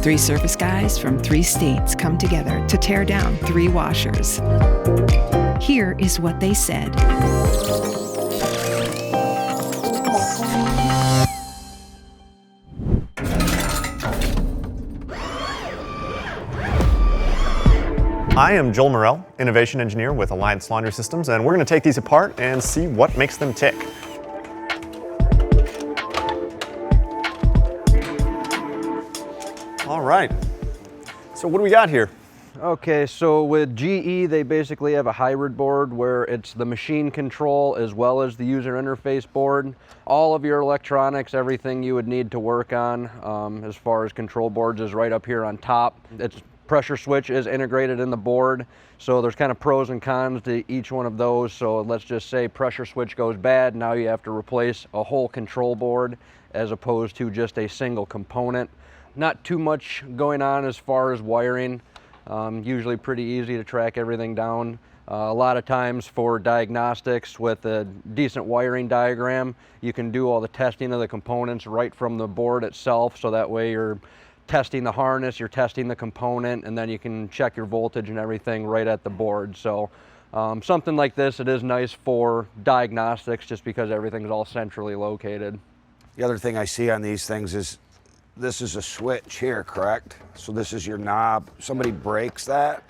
Three service guys from 3 states come together to tear down 3 washers. Here is what they said. I am Joel Morell, Innovation Engineer with Alliance Laundry Systems, and we're going to take these apart and see what makes them tick. All right, so what do we got here? Okay, so with GE, they basically have a hybrid board where it's the machine control as well as the user interface board. All of your electronics, everything you would need to work on as far as control boards is right up here on top. Its pressure switch is integrated in the board, so there's kind of pros and cons to each one of those. So let's just say pressure switch goes bad, now you have to replace a whole control board as opposed to just a single component. Not too much going on as far as wiring. Usually pretty easy to track everything down. A lot of times for diagnostics with a decent wiring diagram, you can do all the testing of the components right from the board itself, so that way you're testing the harness, you're testing the component, and then you can check your voltage and everything right at the board. So something like this, it is nice for diagnostics just because everything's all centrally located. The other thing I see on these things is this is a switch here, correct? So this is your knob. Somebody breaks that,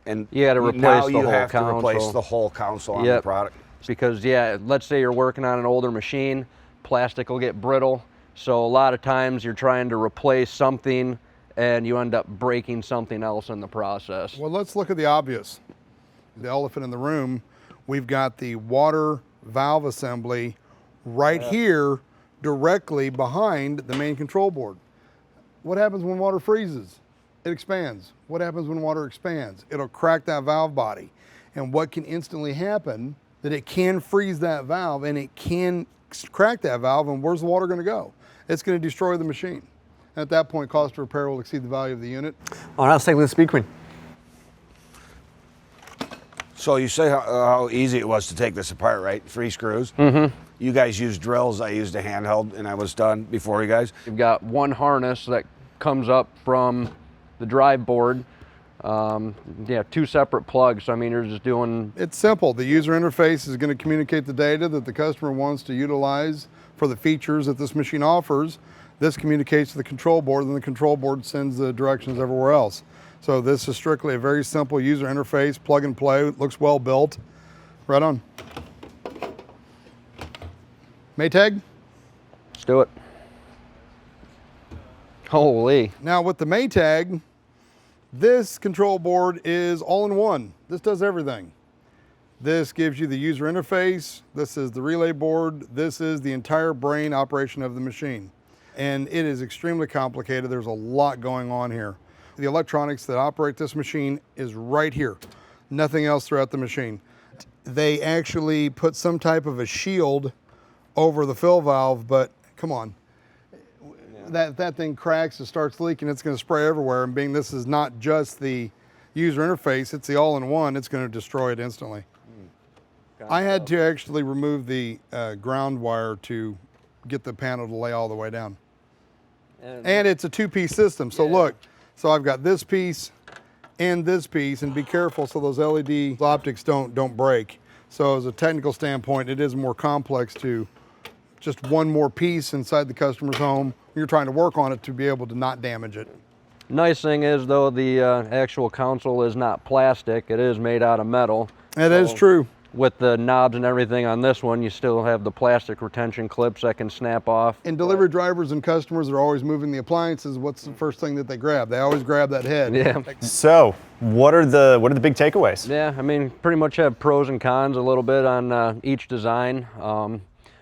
and you got to replace now the you whole have console. to replace the whole console on the product. Because yeah, let's say you're working on an older machine, plastic will get brittle. So a lot of times you're trying to replace something and you end up breaking something else in the process. Well, let's look at the obvious. The elephant in the room, we've got the water valve assembly right here directly behind the main control board. What happens when water freezes? It expands. What happens when water expands? It'll crack that valve body. And what can instantly happen, that it can freeze that valve and it can crack that valve, and where's the water gonna go? It's gonna destroy the machine. And at that point, cost of repair will exceed the value of the unit. All right, let's take a look at the Speed Queen. So you say how easy it was to take this apart, right? 3 screws. Mm-hmm. You guys used drills, I used a handheld, and I was done before you guys. You've got one harness that comes up from the drive board. 2 separate plugs, so I mean, you're just doing... It's simple. The user interface is going to communicate the data that the customer wants to utilize for the features that this machine offers. This communicates to the control board, and the control board sends the directions everywhere else. So this is strictly a very simple user interface, plug and play. It looks well built. Right on. Maytag? Let's do it. Holy. Now with the Maytag, this control board is all-in-one. This does everything. This gives you the user interface. This is the relay board. This is the entire brain operation of the machine. And it is extremely complicated. There's a lot going on here. The electronics that operate this machine is right here. Nothing else throughout the machine. They actually put some type of a shield over the fill valve, but come on. That thing cracks and starts leaking, it's going to spray everywhere. And being this is not just the user interface, it's the all-in-one, it's going to destroy it instantly. I had to actually remove the ground wire to get the panel to lay all the way down. And it's a 2-piece system, so look. So I've got this piece and this piece, and be careful so those LED optics don't break. So as a technical standpoint, it is more complex to just one more piece inside the customer's home. You're trying to work on it to be able to not damage it. Nice thing is though, the actual console is not plastic, it is made out of metal. That is true. With the knobs and everything on this one, you still have the plastic retention clips that can snap off. And delivery drivers and customers are always moving the appliances. What's the first thing that they grab? They always grab that head. Yeah. So, what are the big takeaways? Yeah, I mean, pretty much have pros and cons a little bit on each design.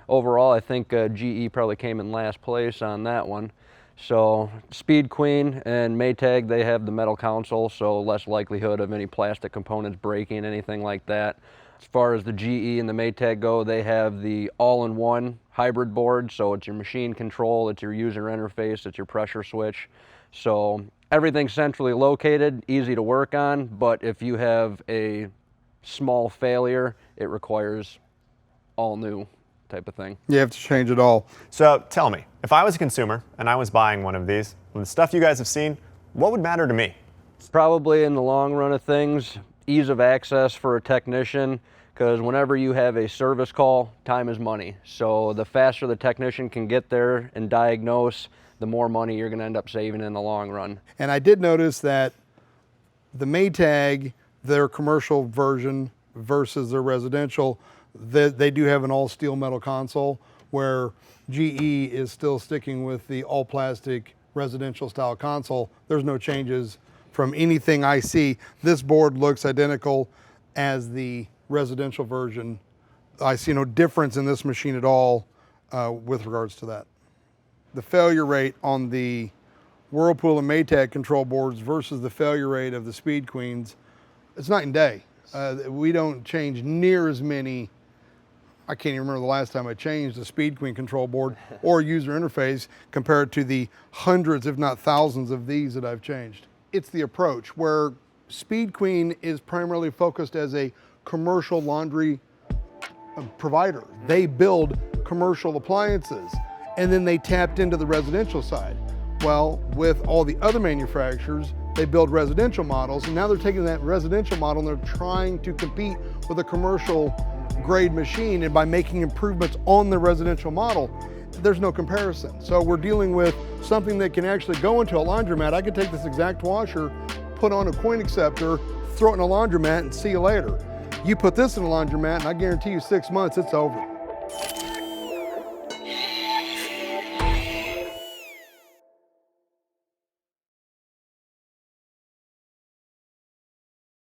Overall, I think GE probably came in last place on that one. So Speed Queen and Maytag, they have the metal console, so less likelihood of any plastic components breaking, anything like that. As far as the GE and the Maytag go, they have the all-in-one hybrid board, so it's your machine control, it's your user interface, it's your pressure switch. So everything's centrally located, easy to work on, but if you have a small failure, it requires all new type of thing. You have to change it all. So tell me, if I was a consumer and I was buying one of these, with the stuff you guys have seen, what would matter to me? Probably in the long run of things, ease of access for a technician, because whenever you have a service call, time is money. So the faster the technician can get there and diagnose, the more money you're going to end up saving in the long run. And I did notice that the Maytag, their commercial version versus their residential, they do have an all steel metal console, where GE is still sticking with the all plastic residential style console. There's no changes from anything I see. This board looks identical as the residential version. I see no difference in this machine at all with regards to that. The failure rate on the Whirlpool and Maytag control boards versus the failure rate of the Speed Queens, it's night and day. We don't change near as many. I can't even remember the last time I changed a Speed Queen control board or user interface compared to the hundreds, if not thousands, of these that I've changed. It's the approach where Speed Queen is primarily focused as a commercial laundry provider. They build commercial appliances, and then they tapped into the residential side. Well, with all the other manufacturers, they build residential models, and now they're taking that residential model and they're trying to compete with a commercial grade machine, and by making improvements on the residential model, there's no comparison. So we're dealing with something that can actually go into a laundromat. I could take this exact washer, put on a coin acceptor, throw it in a laundromat, and see you later. You put this in a laundromat, and I guarantee you 6 months, it's over.